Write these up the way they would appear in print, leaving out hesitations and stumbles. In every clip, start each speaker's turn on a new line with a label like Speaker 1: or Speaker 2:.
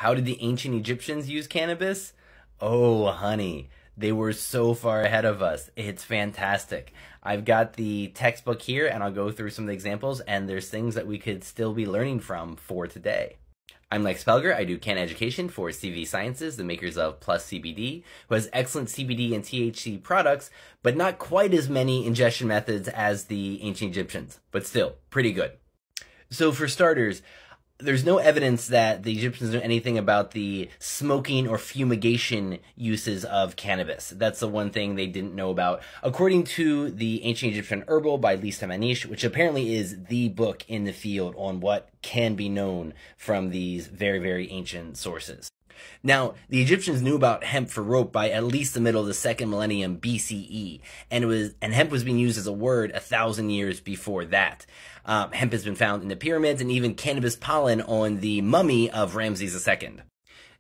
Speaker 1: How did the ancient Egyptians use cannabis? Oh, honey, they were so far ahead of us. It's fantastic. I've got the textbook here, and I'll go through some of the examples, and there's things that we could still be learning from for today. I'm Lex Pelger. I do canna education for CV Sciences, the makers of Plus CBD, who has excellent CBD and THC products, but not quite as many ingestion methods as the ancient Egyptians, but still pretty good. So for starters, there's no evidence that the Egyptians knew anything about the smoking or fumigation uses of cannabis. That's the one thing they didn't know about. According to the Ancient Egyptian Herbal by Lisa Manish, which apparently is the book in the field on what can be known from these very, very ancient sources. Now, the Egyptians knew about hemp for rope by at least the middle of the second millennium BCE, and hemp was being used as a word 1,000 years before that. Hemp has been found in the pyramids and even cannabis pollen on the mummy of Ramses II.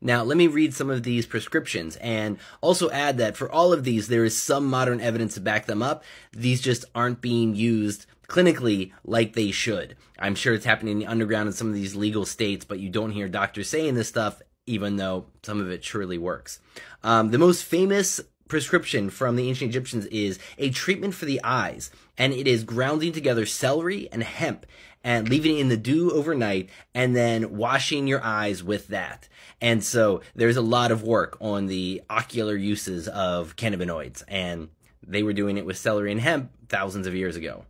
Speaker 1: Now, let me read some of these prescriptions and also add that for all of these, there is some modern evidence to back them up. These just aren't being used clinically like they should. I'm sure it's happening in the underground in some of these legal states, but you don't hear doctors saying this stuff, even though some of it surely works. The most famous prescription from the ancient Egyptians is a treatment for the eyes, and it is grounding together celery and hemp and leaving it in the dew overnight and then washing your eyes with that. And so there's a lot of work on the ocular uses of cannabinoids, and they were doing it with celery and hemp thousands of years ago.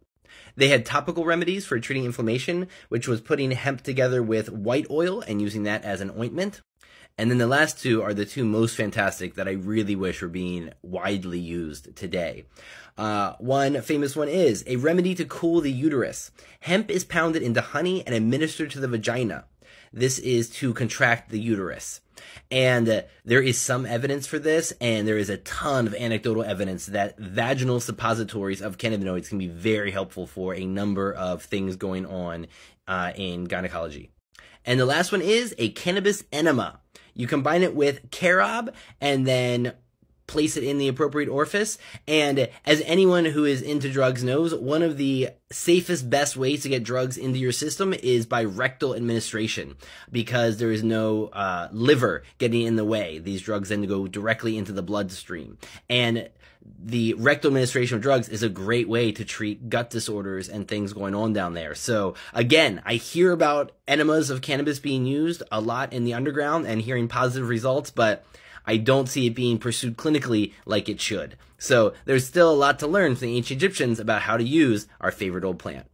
Speaker 1: They had topical remedies for treating inflammation, which was putting hemp together with white oil and using that as an ointment. And then the last two are the two most fantastic that I really wish were being widely used today. One famous one is a remedy to cool the uterus. Hemp is pounded into honey and administered to the vagina. This is to contract the uterus. And there is some evidence for this, and there is a ton of anecdotal evidence that vaginal suppositories of cannabinoids can be very helpful for a number of things going on in gynecology. And the last one is a cannabis enema. You combine it with carob and then place it in the appropriate orifice. And as anyone who is into drugs knows, one of the safest, best ways to get drugs into your system is by rectal administration, because there is no liver getting in the way. These drugs then go directly into the bloodstream. And the rectal administration of drugs is a great way to treat gut disorders and things going on down there. So again, I hear about enemas of cannabis being used a lot in the underground and hearing positive results, but I don't see it being pursued clinically like it should. So there's still a lot to learn from the ancient Egyptians about how to use our favorite old plant.